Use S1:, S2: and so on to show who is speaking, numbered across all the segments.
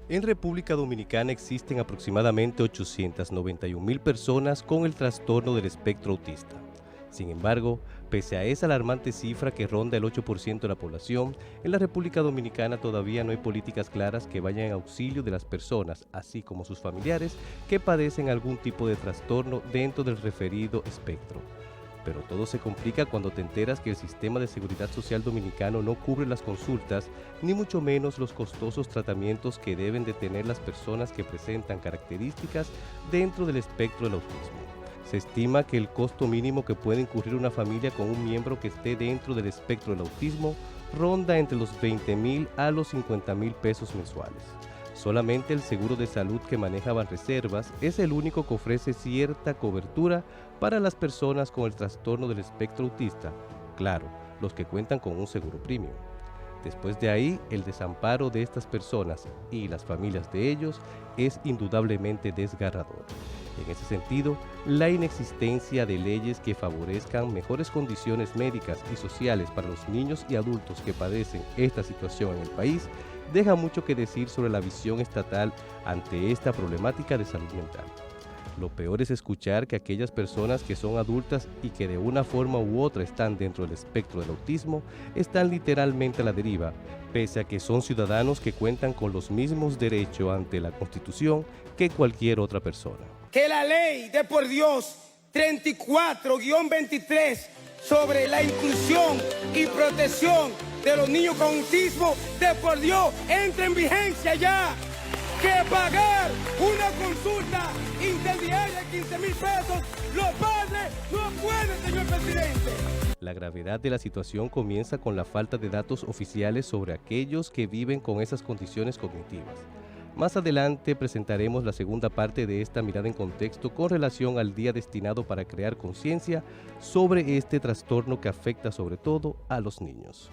S1: En República Dominicana existen aproximadamente 891.000 personas con el trastorno del espectro autista. Sin embargo, pese a esa alarmante cifra que ronda el 8% de la población, en la República Dominicana todavía no hay políticas claras que vayan en auxilio de las personas, así como sus familiares, que padecen algún tipo de trastorno dentro del referido espectro. Pero todo se complica cuando te enteras que el sistema de seguridad social dominicano no cubre las consultas, ni mucho menos los costosos tratamientos que deben de tener las personas que presentan características dentro del espectro del autismo. Se estima que el costo mínimo que puede incurrir una familia con un miembro que esté dentro del espectro del autismo ronda entre los 20.000 a los 50.000 pesos mensuales. Solamente el seguro de salud que maneja Banreservas es el único que ofrece cierta cobertura para las personas con el trastorno del espectro autista, claro, los que cuentan con un seguro premium. Después de ahí, el desamparo de estas personas y las familias de ellos es indudablemente desgarrador. En ese sentido, la inexistencia de leyes que favorezcan mejores condiciones médicas y sociales para los niños y adultos que padecen esta situación en el país deja mucho que decir sobre la visión estatal ante esta problemática de salud mental. Lo peor es escuchar que aquellas personas que son adultas y que de una forma u otra están dentro del espectro del autismo están literalmente a la deriva, pese a que son ciudadanos que cuentan con los mismos derechos ante la Constitución que cualquier otra persona.
S2: Que la ley de por Dios 34-23 sobre la inclusión y protección de los niños con autismo de por Dios entre en vigencia ya. Que pagar una consulta interdiaria de 15.000 pesos, los padres no pueden, señor presidente.
S1: La gravedad de la situación comienza con la falta de datos oficiales sobre aquellos que viven con esas condiciones cognitivas. Más adelante presentaremos la segunda parte de esta mirada en contexto con relación al día destinado para crear conciencia sobre este trastorno que afecta sobre todo a los niños.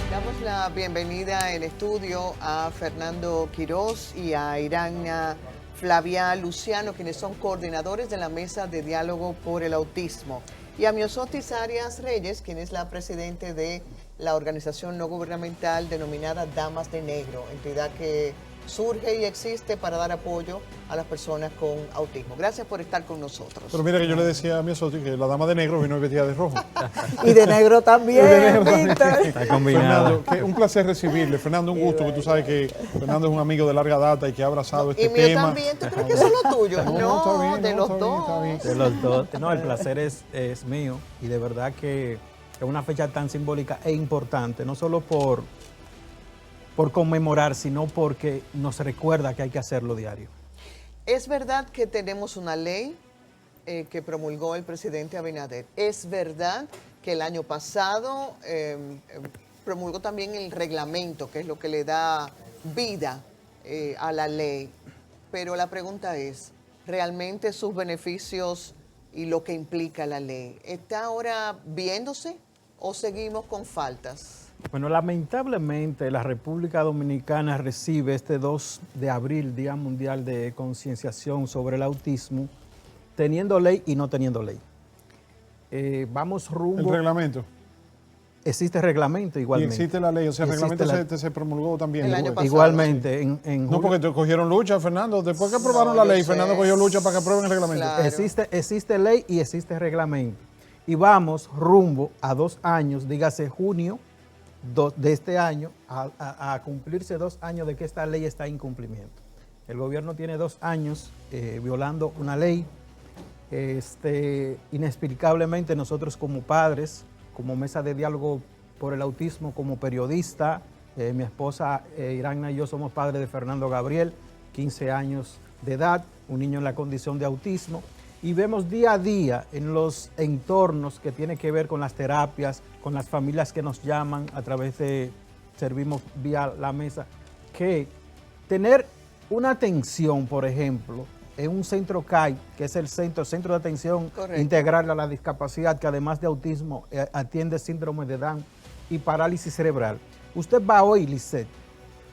S3: Damos la bienvenida en estudio a Fernando Quiroz y a Irania Flavia Luciano, quienes son coordinadores de la Mesa de Diálogo por el Autismo, y a Miosotis Arias Reyes, quien es la presidente de la organización no gubernamental denominada Damas de Negro, entidad que surge y existe para dar apoyo a las personas con autismo. Gracias por estar con nosotros.
S4: Pero mira que yo le decía a mi socio que la dama de negro vino vestida de rojo.
S3: Y de negro también,
S4: Víctor.
S5: Está combinado.
S4: Fernando, un placer recibirle. Fernando, un gusto, que tú sabes que Fernando es un amigo de larga data y que ha abrazado este tema.
S3: Y mío también, ¿tú crees que eso es lo tuyo? No,
S4: está bien,
S3: de los
S4: está
S3: dos.
S4: bien, está bien.
S5: De los dos. No, el placer es mío y de verdad que es una fecha tan simbólica e importante, no solo por conmemorar, sino porque nos recuerda que hay que hacerlo diario.
S3: Es verdad que tenemos una ley que promulgó el presidente Abinader. Es verdad que el año pasado promulgó también el reglamento, que es lo que le da vida a la ley. Pero la pregunta es, ¿realmente sus beneficios y lo que implica la ley está ahora viéndose o seguimos con faltas?
S5: Bueno, lamentablemente la República Dominicana recibe este 2 de abril, Día Mundial de Concienciación sobre el Autismo, teniendo ley y no teniendo ley. Vamos rumbo...
S4: ¿El reglamento?
S5: Existe reglamento igualmente.
S4: Y existe la ley, o sea, el
S5: Existe
S4: reglamento se promulgó también.
S3: El año pasado.
S5: Igualmente.
S4: Sí.
S5: En
S4: No, porque te cogieron lucha, Fernando. Después que aprobaron la ley, Fernando cogió lucha para que aprueben el reglamento.
S3: Claro.
S5: Existe ley y existe reglamento. Y vamos rumbo a 2 años, dígase junio de este año, a cumplirse 2 años de que esta ley está en incumplimiento. El gobierno tiene 2 años violando una ley. Inexplicablemente nosotros como padres, como Mesa de Diálogo por el Autismo, como periodista, mi esposa Irania y yo somos padres de Fernando Gabriel, 15 años de edad, un niño en la condición de autismo, y vemos día a día en los entornos que tiene que ver con las terapias, con las familias que nos llaman a través de, servimos vía la mesa, que tener una atención, por ejemplo, en un centro CAI, que es el Centro de Atención
S3: Correcto.
S5: Integral a la Discapacidad, que además de autismo atiende síndrome de Down y parálisis cerebral. Usted va hoy, Lisette,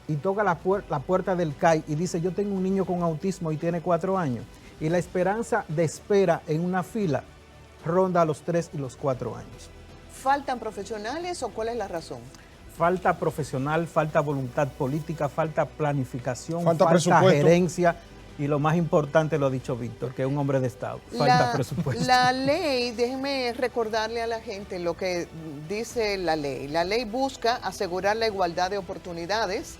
S5: y toca la puerta del CAI y dice, yo tengo un niño con autismo y tiene 4 años. Y la esperanza de espera en una fila ronda los 3 y los 4 años.
S3: ¿Faltan profesionales o cuál es la razón?
S5: Falta profesional, falta voluntad política, falta planificación,
S4: Falta
S5: falta
S4: presupuesto.
S5: gerencia y lo más importante lo ha dicho Víctor, que es un hombre de Estado. Falta presupuesto.
S3: La ley, déjeme recordarle a la gente lo que dice la ley. La ley busca asegurar la igualdad de oportunidades,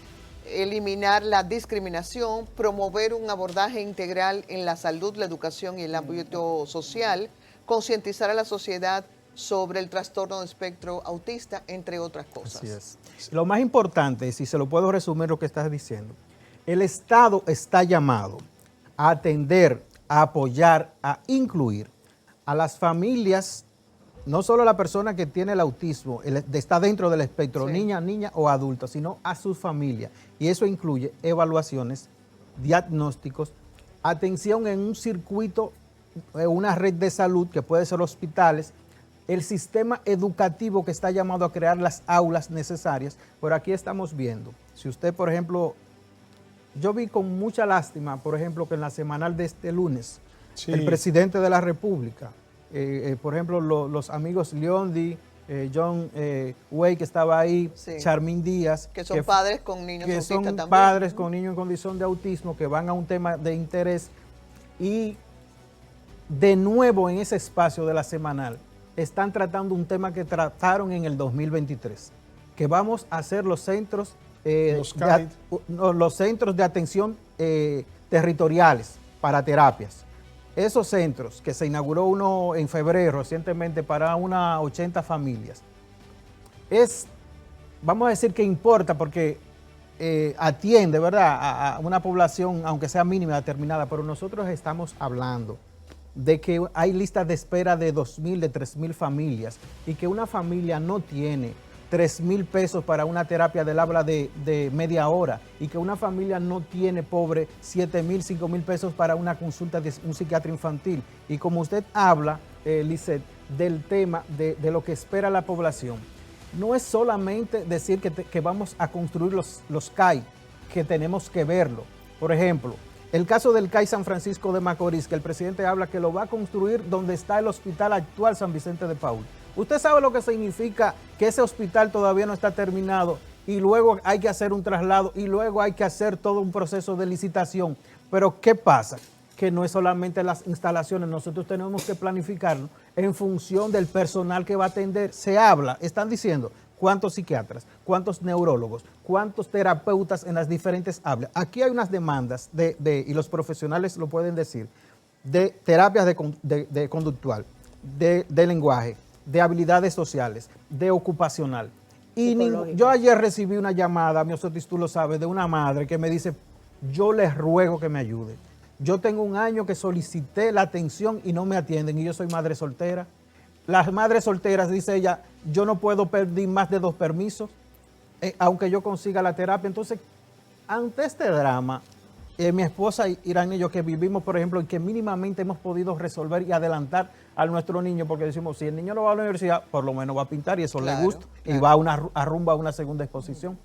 S3: eliminar la discriminación, promover un abordaje integral en la salud, la educación y el ámbito social, concientizar a la sociedad sobre el trastorno de espectro autista, entre otras cosas.
S5: Así es. Lo más importante, si se lo puedo resumir lo que estás diciendo, el Estado está llamado a atender, a apoyar, a incluir a las familias, no solo a la persona que tiene el autismo, está dentro del espectro,
S3: Sí.
S5: niña o adulto, sino a sus familias. Y eso incluye evaluaciones, diagnósticos, atención en un circuito, una red de salud que puede ser hospitales, el sistema educativo que está llamado a crear las aulas necesarias. Por aquí estamos viendo, si usted, por ejemplo, yo vi con mucha lástima, por ejemplo, que en la semanal de este lunes,
S4: Sí.
S5: el presidente de la República, por ejemplo, los amigos Leondi, John Way, que estaba ahí,
S3: Sí.
S5: Charmín Díaz,
S3: Que son padres con niños
S5: que
S3: autistas
S5: son
S3: también.
S5: padres con niños en condición de autismo, que van a un tema de interés, y de nuevo en ese espacio de la semanal están tratando un tema que trataron en el 2023, que vamos a hacer los centros, los centros de atención territoriales para terapias. Esos centros, que se inauguró uno en febrero recientemente para unas 80 familias, vamos a decir que importa porque atiende, ¿verdad?, a una población, aunque sea mínima, determinada, pero nosotros estamos hablando de que hay listas de espera de 2.000, de 3.000 familias, y que una familia no tiene 3.000 pesos para una terapia del habla de media hora, y que una familia no tiene, pobre, 7.000, 5.000 pesos para una consulta de un psiquiatra infantil. Y como usted habla, Lisette, del tema de lo que espera la población, no es solamente decir que vamos a construir los CAI, que tenemos que verlo. Por ejemplo, el caso del CAI San Francisco de Macorís, que el presidente habla que lo va a construir donde está el hospital actual San Vicente de Paúl. Usted sabe lo que significa que ese hospital todavía no está terminado y luego hay que hacer un traslado y luego hay que hacer todo un proceso de licitación. Pero ¿qué pasa? Que no es solamente las instalaciones, nosotros tenemos que planificarnos en función del personal que va a atender. Se habla, están diciendo, cuántos psiquiatras, cuántos neurólogos, cuántos terapeutas en las diferentes áreas. Aquí hay unas demandas, y los profesionales lo pueden decir, de terapias de conductual, de lenguaje, de habilidades sociales, de ocupacional. Y yo ayer recibí una llamada, Miosotis, tú lo sabes, de una madre que me dice, yo les ruego que me ayude. Yo tengo un año que solicité la atención y no me atienden, y yo soy madre soltera. Las madres solteras, dice ella, yo no puedo pedir más de 2 permisos, aunque yo consiga la terapia. Entonces, ante este drama, mi esposa Irán y yo, que vivimos, por ejemplo, y que mínimamente hemos podido resolver y adelantar a nuestro niño, porque decimos, si el niño no va a la universidad, por lo menos va a pintar y eso le gusta, y va a rumbo a una segunda exposición.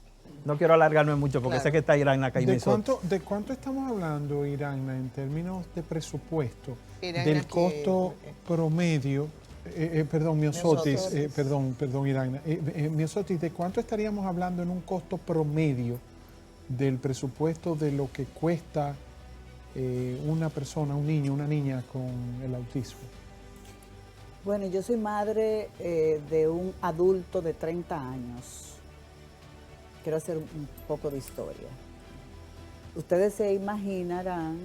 S5: No quiero alargarme mucho porque sé que está Irán acá y
S4: ¿De cuánto estamos hablando, Irán, en términos de presupuesto? Del costo promedio, perdón, Miosotis, perdón, Irán, Miosotis, ¿de cuánto estaríamos hablando en un costo promedio del presupuesto de lo que cuesta una persona, un niño, una niña con el autismo?
S6: Bueno, yo soy madre de un adulto de 30 años. Quiero hacer un poco de historia. Ustedes se imaginarán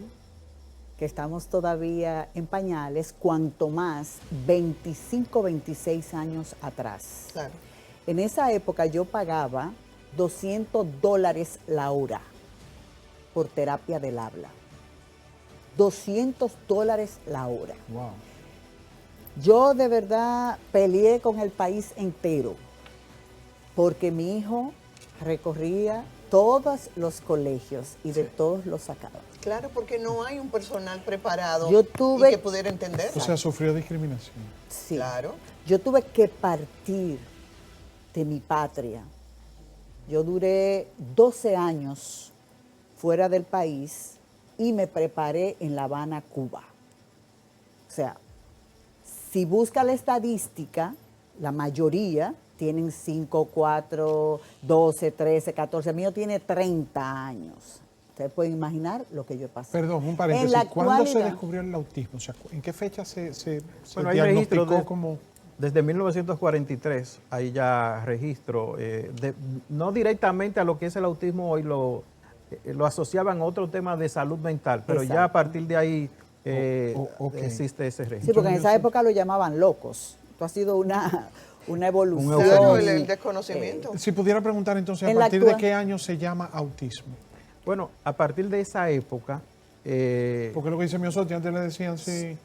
S6: que estamos todavía en pañales, cuanto más 25, 26 años atrás.
S3: Claro.
S6: En esa época yo pagaba $200 la hora por terapia del habla. $200 la hora.
S4: Wow.
S6: Yo de verdad peleé con el país entero porque mi hijo recorría todos los colegios y de todos los sacaba.
S3: Claro, porque no hay un personal preparado
S6: Yo tuve-
S3: y que pudiera entender.
S4: O sea, sufrió discriminación.
S6: Sí.
S3: Claro.
S6: Yo tuve que partir de mi patria. Yo duré 12 años fuera del país y me preparé en La Habana, Cuba. O sea, Si busca la estadística, la mayoría tienen 5, 4, 12, 13, 14. El mío tiene 30 años. Ustedes pueden imaginar lo que yo he pasado.
S4: Perdón, un paréntesis. ¿Cuándo se descubrió el autismo? O sea, ¿en qué fecha se
S5: hay
S4: diagnosticó como...?
S5: Desde 1943 hay ya registro, no directamente a lo que es el autismo hoy, lo asociaban a otro tema de salud mental, pero
S6: Exacto.
S5: ya a partir de ahí
S4: Okay.
S5: existe ese registro.
S6: Sí, porque en esa época lo llamaban locos. Esto ha sido una evolución.
S3: Claro, el desconocimiento.
S4: Si pudiera preguntar entonces,
S6: En
S4: ¿a
S6: la
S4: partir de
S6: actua-
S4: qué año se llama autismo?
S5: Bueno, a partir de esa época...
S4: Porque lo que dice Miosotti, antes le decían sí.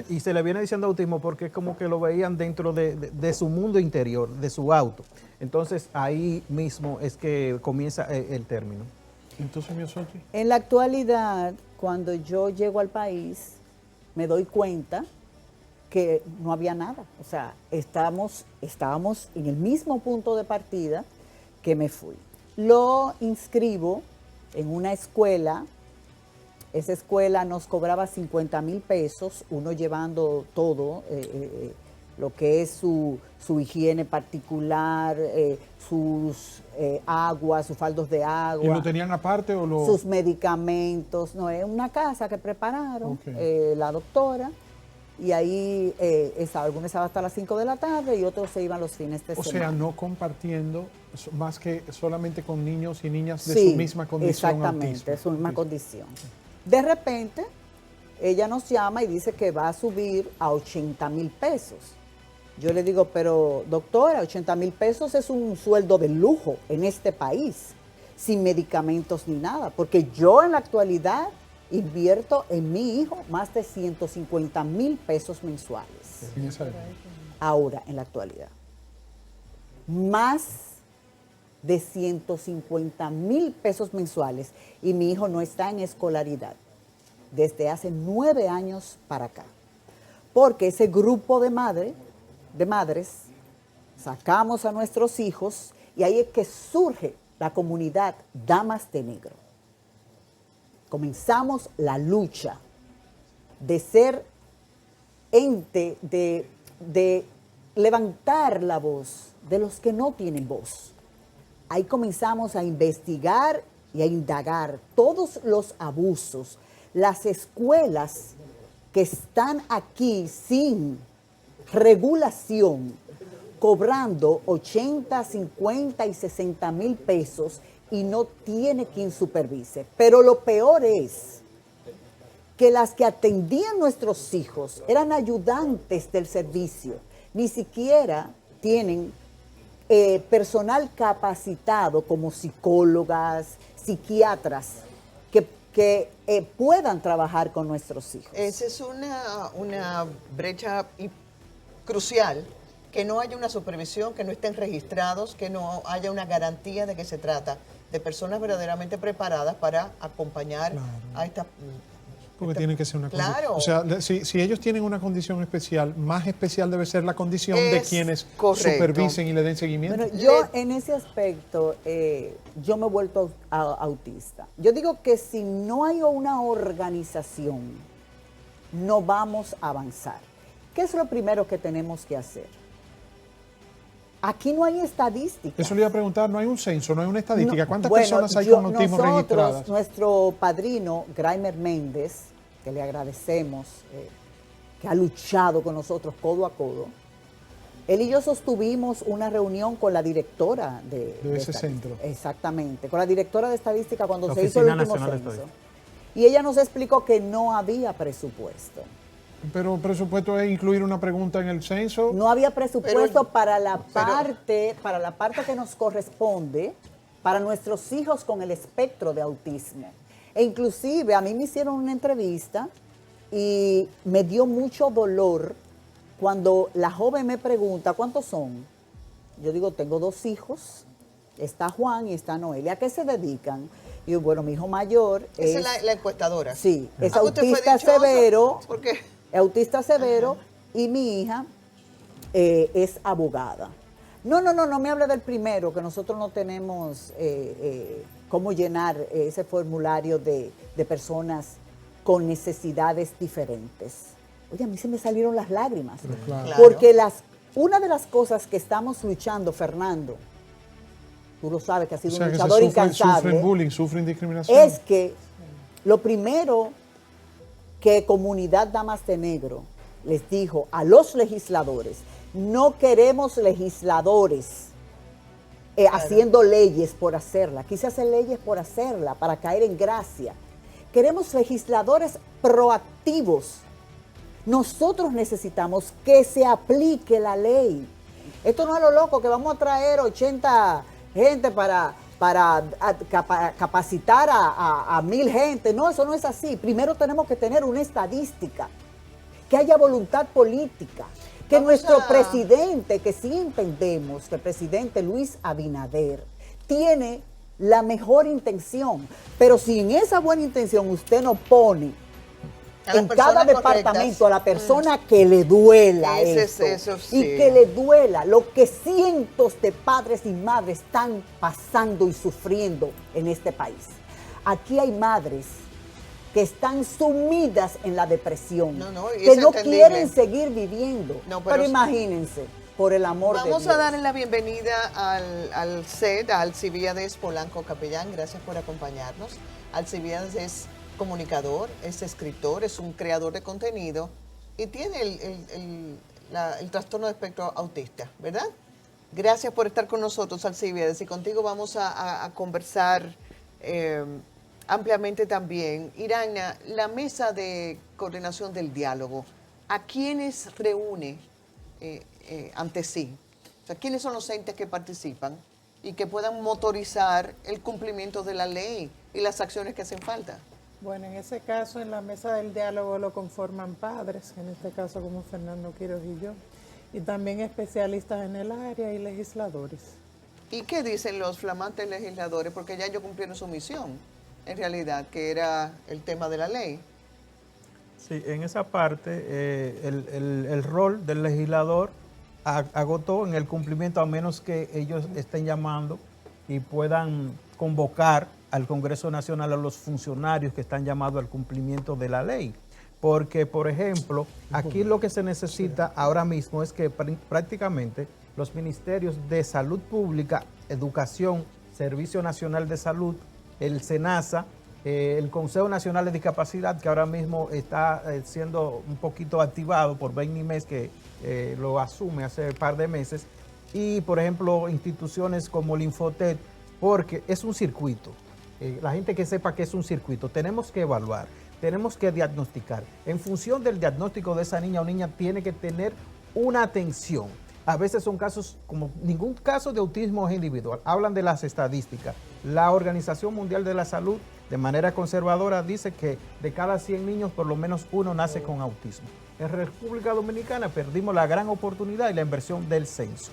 S5: y se le viene diciendo autismo porque es como que lo veían dentro de su mundo interior, de su auto. Entonces ahí mismo es que comienza el término.
S4: Entonces Miosotti.
S6: En la actualidad, cuando yo llego al país, me doy cuenta que no había nada. O sea, estábamos en el mismo punto de partida que me fui. Lo inscribo en una escuela. Esa escuela nos cobraba 50,000 pesos, uno llevando todo, lo que es su higiene particular, sus aguas, sus faldos de agua.
S4: ¿Y lo tenían aparte o lo...?
S6: Sus medicamentos. No, es una casa que prepararon la doctora, y ahí algunos estaban hasta las 5 de la tarde y otros se iban los fines de semana.
S4: O sea, no compartiendo más que solamente con niños y niñas de
S6: Sí,
S4: su misma condición.
S6: exactamente, de su misma
S4: autismo.
S6: condición. De repente, ella nos llama y dice que va a subir a 80,000 pesos. Yo le digo, pero doctora, 80,000 pesos es un sueldo de lujo en este país, sin medicamentos ni nada, porque yo en la actualidad invierto en mi hijo más de 150,000 pesos mensuales.
S4: En esa época.
S6: Ahora, en la actualidad. Más de 150,000 pesos mensuales, y mi hijo no está en escolaridad desde hace 9 años para acá. Porque ese grupo de madres sacamos a nuestros hijos, y ahí es que surge la comunidad Damas de Negro. Comenzamos la lucha de ser ente, de levantar la voz de los que no tienen voz. Ahí comenzamos a investigar y a indagar todos los abusos, las escuelas que están aquí sin regulación, cobrando 80, 50 y 60,000 pesos, y no tiene quien supervise. Pero lo peor es que las que atendían nuestros hijos eran ayudantes del servicio, ni siquiera tienen personal capacitado como psicólogas, psiquiatras, que puedan trabajar con nuestros hijos.
S3: Esa es una brecha crucial, que no haya una supervisión, que no estén registrados, que no haya una garantía de que se trata de personas verdaderamente preparadas para acompañar a esta...
S4: Porque tiene que ser una condición.
S3: Claro.
S4: O sea, si ellos tienen una condición especial, más especial debe ser la condición de quienes supervisen y le den seguimiento.
S6: Bueno, yo en ese aspecto, yo me he vuelto autista. Yo digo que si no hay una organización, no vamos a avanzar. ¿Qué es lo primero que tenemos que hacer? Aquí no hay estadísticas.
S4: Eso le iba a preguntar, no hay un censo, no hay una estadística. ¿Cuántas
S6: Bueno,
S4: personas hay con autismo
S6: nosotros,
S4: registradas?
S6: Nuestro padrino, Graimer Méndez, que le agradecemos, que ha luchado con nosotros codo a codo, él y yo sostuvimos una reunión con la directora de
S4: ese centro.
S6: Exactamente, con la directora de estadística cuando
S5: La
S6: se hizo el
S5: Oficina
S6: último
S5: Nacional de
S6: censo.
S5: Estadística.
S6: Y ella nos explicó que no había presupuesto.
S4: Pero presupuesto es incluir una pregunta en el censo.
S6: No había presupuesto para la parte que nos corresponde para nuestros hijos con el espectro de autismo. E inclusive a mí me hicieron una entrevista y me dio mucho dolor cuando la joven me pregunta, ¿cuántos son? Yo digo, tengo 2 hijos, está Juan y está Noelia. ¿A qué se dedican? Y yo, bueno, mi hijo mayor
S3: Esa es la encuestadora.
S6: Sí, es
S3: ¿Usted fue
S6: autista
S3: dichoso?
S6: severo.
S3: ¿Por qué?
S6: Autista severo, y mi hija es abogada. No me hable del primero, que nosotros no tenemos cómo llenar ese formulario de personas con necesidades diferentes. Oye, a mí se me salieron las lágrimas.
S4: Claro.
S6: Porque una de las cosas que estamos luchando, Fernando, tú lo sabes que ha sido un luchador incansable,
S4: sufren bullying, sufren discriminación.
S6: es que lo primero que Comunidad Damas de Negro les dijo a los legisladores, no queremos legisladores haciendo leyes por hacerla. Aquí se hacen leyes por hacerla, para caer en gracia. Queremos legisladores proactivos. Nosotros necesitamos que se aplique la ley. Esto no es lo loco, que vamos a traer 80 gente para capacitar a 1000 gente. No, eso no es así. Primero tenemos que tener una estadística, que haya voluntad política, que nuestro presidente, que sí entendemos que el presidente Luis Abinader tiene la mejor intención, pero si en esa buena intención usted no pone en cada departamento a la persona que le duela eso sí. Y que le duela lo que cientos de padres y madres están pasando y sufriendo en este país. Aquí hay madres que están sumidas en la depresión, que no quieren seguir viviendo. Pero imagínense, por el amor de Dios.
S3: Vamos a darle la bienvenida al CED, a Alcibiades Polanco Capellán. Gracias por acompañarnos. Alcibiades es comunicador, es escritor, es un creador de contenido y tiene el trastorno de espectro autista, ¿verdad? Gracias por estar con nosotros, Alcibiades, y contigo vamos a conversar ampliamente también. Iragna, la mesa de coordinación del diálogo, ¿a quiénes reúne ante sí? O sea, ¿quiénes son los entes que participan y que puedan motorizar el cumplimiento de la ley y las acciones que hacen falta?
S7: Bueno, en ese caso, en la mesa del diálogo lo conforman padres, en este caso como Fernando Quiroz y yo, y también especialistas en el área y legisladores.
S3: ¿Y qué dicen los flamantes legisladores? Porque ya ellos cumplieron su misión, en realidad, que era el tema de la ley.
S5: Sí, en esa parte el rol del legislador agotó en el cumplimiento, a menos que ellos estén llamando y puedan convocar al Congreso Nacional a los funcionarios que están llamados al cumplimiento de la ley. Porque, por ejemplo, aquí lo que se necesita ahora mismo es que prácticamente los ministerios de Salud Pública, Educación, Servicio Nacional de Salud, el SENASA, el Consejo Nacional de Discapacidad, que ahora mismo está siendo un poquito activado por Benimés, que lo asume hace un par de meses, y, por ejemplo, instituciones como el Infotet, porque es un circuito. La gente que sepa que es un circuito, tenemos que evaluar, tenemos que diagnosticar. En función del diagnóstico de esa niña o niña tiene que tener una atención. A veces son casos, como ningún caso de autismo es individual. Hablan de las estadísticas. La Organización Mundial de la Salud, de manera conservadora, dice que de cada 100 niños, por lo menos uno nace con autismo. En República Dominicana perdimos la gran oportunidad y la inversión del censo.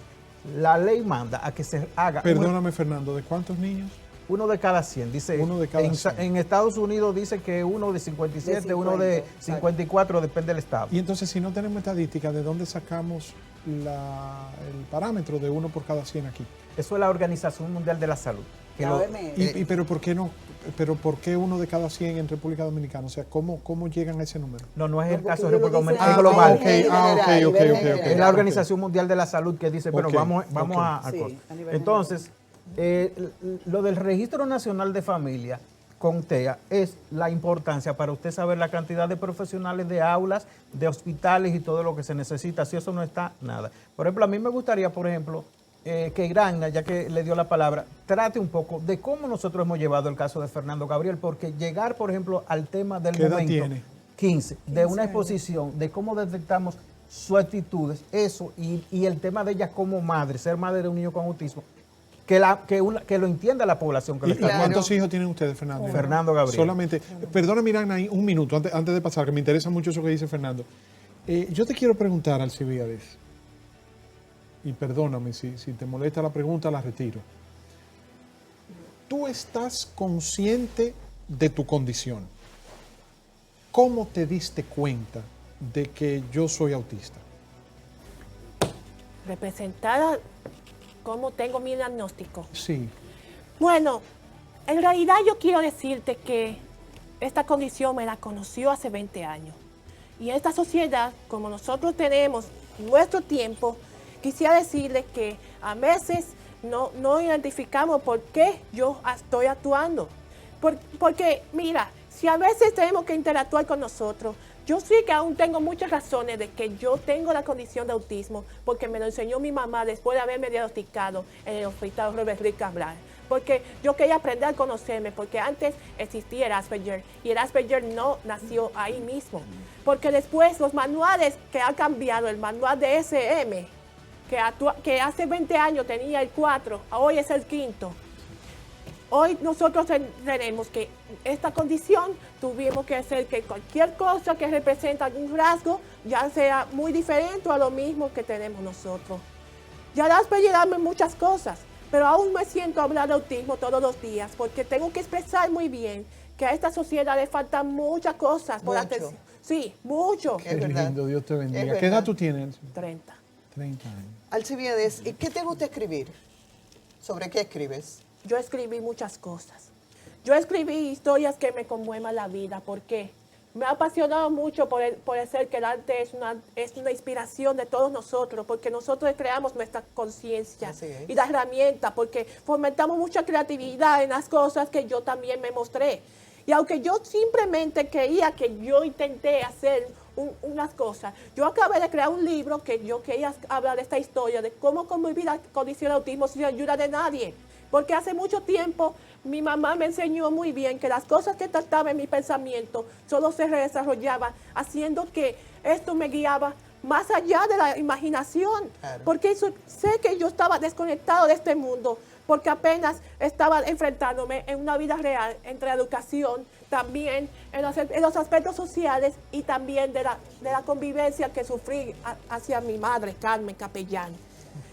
S5: La ley manda a que se haga...
S4: Perdóname, Fernando, ¿de cuántos niños?
S5: Uno de cada 100, dice.
S4: Uno de cada 100.
S5: En Estados Unidos dice que uno de 57, uno de 54, depende del estado.
S4: Y entonces, si no tenemos estadística, ¿de dónde sacamos el parámetro de uno por cada 100 aquí?
S5: Eso es la Organización Mundial de la Salud.
S4: Pero ¿por qué no? ¿Pero por qué uno de cada 100 en República Dominicana? O sea, ¿cómo llegan a ese número?
S5: No es el caso de República Dominicana, es global.
S4: Ok.
S5: Es la Organización Mundial de la Salud que dice, pero vamos a...
S6: Sí,
S5: entonces, lo del Registro Nacional de Familia con TEA es la importancia para usted saber la cantidad de profesionales de aulas, de hospitales y todo lo que se necesita. Si eso no está, nada. Por ejemplo, a mí me gustaría, por ejemplo, que Iragna, ya que le dio la palabra, trate un poco de cómo nosotros hemos llevado el caso de Fernando Gabriel, porque llegar, por ejemplo, al tema del momento... ¿Qué edad tiene? 15, de una exposición, de cómo detectamos sus actitudes, eso, y el tema de ella como madre, ser madre de un niño con autismo, que lo entienda la población. Que
S4: ¿Cuántos hijos tienen ustedes, Fernando?
S5: Fernando Gabriel.
S4: Solamente, perdóname, Iragna, un minuto antes de pasar, que me interesa mucho eso que dice Fernando. Yo te quiero preguntar, Alcibiades, y perdóname, si te molesta la pregunta, la retiro. ¿Tú estás consciente de tu condición? ¿Cómo te diste cuenta de que yo soy autista?
S8: Representada, ¿cómo tengo mi diagnóstico?
S4: Sí.
S8: Bueno, en realidad yo quiero decirte que esta condición me la conoció hace 20 años. Y esta sociedad, como nosotros tenemos nuestro tiempo, quisiera decirles que a veces no identificamos por qué yo estoy actuando. Porque, mira, si a veces tenemos que interactuar con nosotros, yo sí que aún tengo muchas razones de que yo tengo la condición de autismo, porque me lo enseñó mi mamá después de haberme diagnosticado en el hospital Robert Reed Cabral. Porque yo quería aprender a conocerme, porque antes existía el Asperger, y el Asperger no nació ahí mismo. Porque después los manuales que han cambiado, el manual de SM, que hace 20 años tenía el 4, hoy es el 5. Hoy nosotros tenemos que esta condición, tuvimos que hacer que cualquier cosa que representa algún rasgo ya sea muy diferente a lo mismo que tenemos nosotros. Ya las puede llegarme muchas cosas, pero aún me siento a hablar de autismo todos los días porque tengo que expresar muy bien que a esta sociedad le faltan muchas cosas por atención. Sí, mucho.
S4: Qué lindo, Dios te bendiga. ¿Qué edad tú tienes?
S8: 30.
S4: 30 años.
S3: Alcibiades, ¿y qué te gusta escribir? ¿Sobre qué escribes?
S8: Yo escribí muchas cosas. Yo escribí historias que me conmuevan la vida. ¿Por qué? Me ha apasionado mucho por el ser que el arte es una inspiración de todos nosotros, porque nosotros creamos nuestra conciencia y la herramienta, porque fomentamos mucha creatividad en las cosas que yo también me mostré. Y aunque yo simplemente creía que yo intenté hacer unas cosas, yo acabé de crear un libro que yo quería hablar de esta historia, de cómo convivir la condición de autismo sin ayuda de nadie. Porque hace mucho tiempo mi mamá me enseñó muy bien que las cosas que trataba en mi pensamiento solo se desarrollaban haciendo que esto me guiaba más allá de la imaginación. Claro. Porque sé que yo estaba desconectado de este mundo, porque apenas estaba enfrentándome en una vida real entre educación, también en los aspectos sociales y también de la convivencia que sufrí hacia mi madre, Carmen Capellán.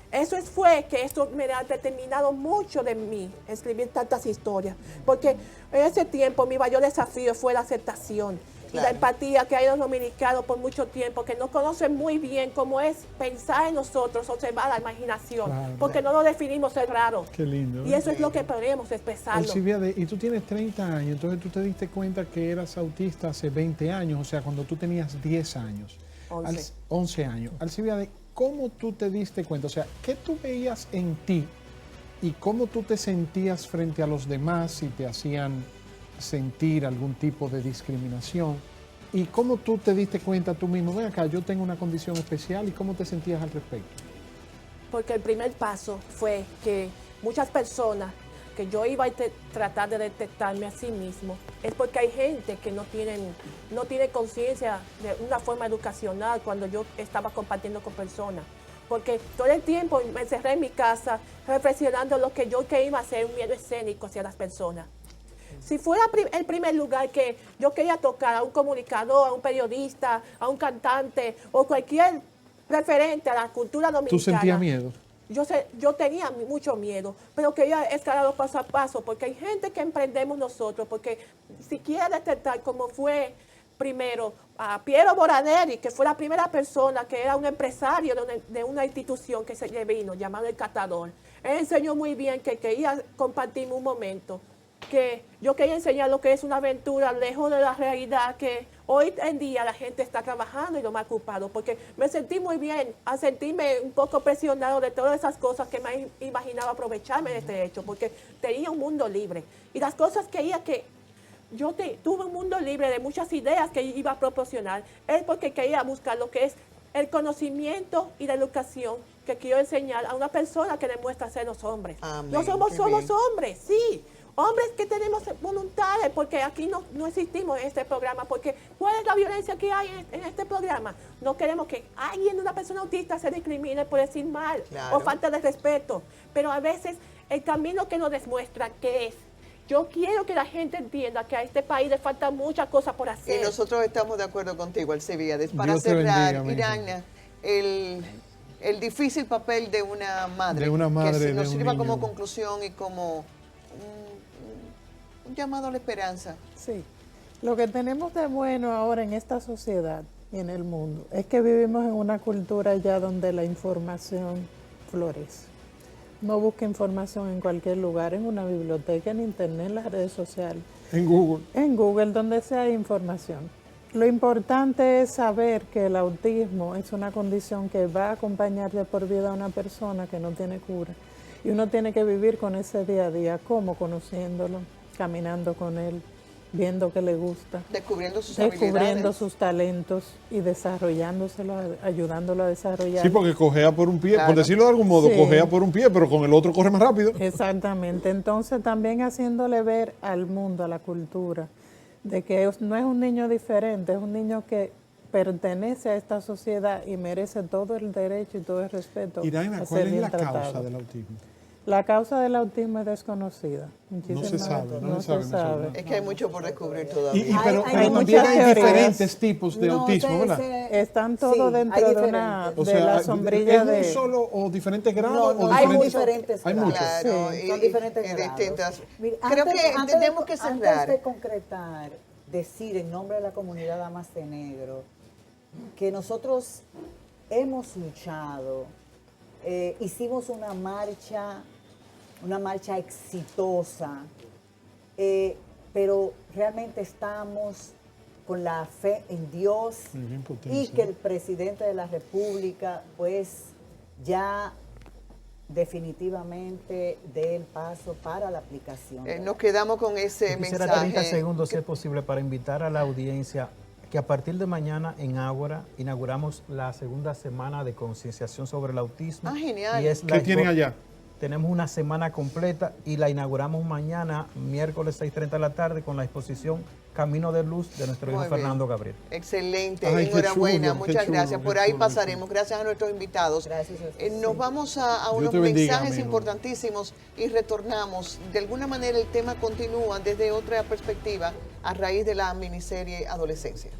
S8: Eso fue que esto me ha determinado mucho de mí, escribir tantas historias, porque en ese tiempo mi mayor desafío fue la aceptación y la empatía que hay en los dominicanos por mucho tiempo, que no conocen muy bien cómo es pensar en nosotros, observar la imaginación, porque no lo definimos ser raro.
S4: Qué lindo.
S8: Y eso es lo que podemos expresarlo.
S4: Alcibiades, y tú tienes 30 años, entonces tú te diste cuenta que eras autista hace 20 años, o sea, cuando tú tenías 10 años. 11 años. Alcibiades, ¿cómo tú te diste cuenta? O sea, ¿qué tú veías en ti y cómo tú te sentías frente a los demás si te hacían sentir algún tipo de discriminación? ¿Y cómo tú te diste cuenta tú mismo? Ven acá, yo tengo una condición especial, ¿y cómo te sentías al respecto?
S8: Porque el primer paso fue que muchas personas que yo iba a tratar de detectarme a sí mismo, es porque hay gente que no tiene conciencia de una forma educacional cuando yo estaba compartiendo con personas. Porque todo el tiempo me encerré en mi casa reflexionando lo que yo iba a hacer, un miedo escénico hacia las personas. Si fuera el primer lugar que yo quería tocar a un comunicador, a un periodista, a un cantante o cualquier referente a la cultura dominicana.
S4: ¿Tú sentías miedo?
S8: Yo tenía mucho miedo, pero quería escalarlo paso a paso, porque hay gente que emprendemos nosotros, porque si quiere detectar cómo fue primero a Piero Boraneri, que fue la primera persona que era un empresario de una institución que se le vino, llamado El Catador. Él enseñó muy bien que quería compartirme un momento, que yo quería enseñar lo que es una aventura lejos de la realidad, que hoy en día la gente está trabajando y lo más ocupado, porque me sentí muy bien, a sentirme un poco presionado de todas esas cosas que me imaginaba aprovecharme de este hecho, porque tenía un mundo libre. Y las cosas que yo tuve un mundo libre de muchas ideas que iba a proporcionar, es porque quería buscar lo que es el conocimiento y la educación que quiero enseñar a una persona que demuestra ser los hombres. Amén, no somos hombres, sí. Hombres que tenemos voluntades, porque aquí no existimos en este programa, porque ¿cuál es la violencia que hay en este programa? No queremos que una persona autista se discrimine por decir mal o falta de respeto, pero a veces el camino que nos demuestra que es, yo quiero que la gente entienda que a este país le faltan muchas cosas por hacer.
S3: Y nosotros estamos de acuerdo contigo, Alcibiades. Para cerrar, Iragna, el difícil papel de una madre, que si nos sirva como conclusión y como un llamado a la esperanza.
S7: Sí, lo que tenemos de bueno ahora en esta sociedad y en el mundo es que vivimos en una cultura ya donde la información florece. No busque información en cualquier lugar, en una biblioteca, en internet, en las redes sociales.
S4: En Google.
S7: En Google, donde sea hay información. Lo importante es saber que el autismo es una condición que va a acompañar de por vida a una persona que no tiene cura. Y uno tiene que vivir con ese día a día, como conociéndolo, caminando con él, viendo que le gusta,
S3: descubriendo
S7: sus talentos y desarrollándoselo, ayudándolo a desarrollar.
S4: Sí, porque cojea por un pie,
S3: Claro.
S4: por decirlo de algún modo,
S7: Sí.
S4: cojea por un pie, pero con el otro corre más rápido.
S7: Exactamente. Entonces también haciéndole ver al mundo, a la cultura, de que no es un niño diferente, es un niño que pertenece a esta sociedad y merece todo el derecho y todo el respeto.
S4: Iraina,
S7: a
S4: ¿cuál
S7: ser
S4: es
S7: bien
S4: la causa
S7: tratado.
S4: del autismo?
S7: La causa del autismo es desconocida.
S4: No se sabe, no se sabe.
S3: Es que hay mucho por descubrir todavía.
S4: Pero
S7: hay
S4: también
S7: muchas
S4: hay
S7: teorías.
S4: diferentes tipos de autismo, ¿verdad?
S7: Están todos dentro de una
S4: O
S7: de
S4: sea,
S7: la
S4: ¿es
S7: sombrilla
S4: un
S7: de...
S4: solo o diferentes grados?
S6: No,
S4: o
S6: hay
S4: diferentes?
S6: diferentes
S4: Hay
S6: grados.
S4: muchos.
S3: Claro,
S6: Sí,
S3: y-
S6: son diferentes
S3: y
S6: grados.
S3: distintas.
S6: Mire,
S3: Creo que tenemos que
S6: Antes
S3: cerrar.
S6: de concretar, decir en nombre de la comunidad Damas de Negro que nosotros hemos luchado, hicimos una marcha exitosa, pero realmente estamos con la fe en Dios
S4: Bien potencia.
S6: y que el presidente de la República pues ya definitivamente dé el paso para la aplicación.
S3: Nos quedamos con ese
S5: Yo quisiera
S3: mensaje.
S5: 30 segundos, si es posible, para invitar a la audiencia que a partir de mañana en Ágora inauguramos la segunda semana de concienciación sobre el autismo.
S3: Ah, genial.
S5: Y es
S4: ¿Qué tienen allá?
S5: Tenemos una semana completa y la inauguramos mañana, miércoles 6:30 de la tarde, con la exposición Camino de Luz de nuestro hijo
S3: Muy bien.
S5: Fernando Gabriel.
S3: Excelente,
S4: Ay, qué
S3: enhorabuena,
S4: chulo, qué
S3: muchas
S4: chulo,
S3: gracias.
S4: qué
S3: Por ahí
S4: chulo,
S3: pasaremos. Gracias a nuestros invitados.
S6: Gracias a ustedes.
S3: Nos vamos a unos
S4: te bendiga,
S3: mensajes
S4: amigo.
S3: importantísimos y retornamos. De alguna manera el tema continúa desde otra perspectiva a raíz de la miniserie Adolescencia.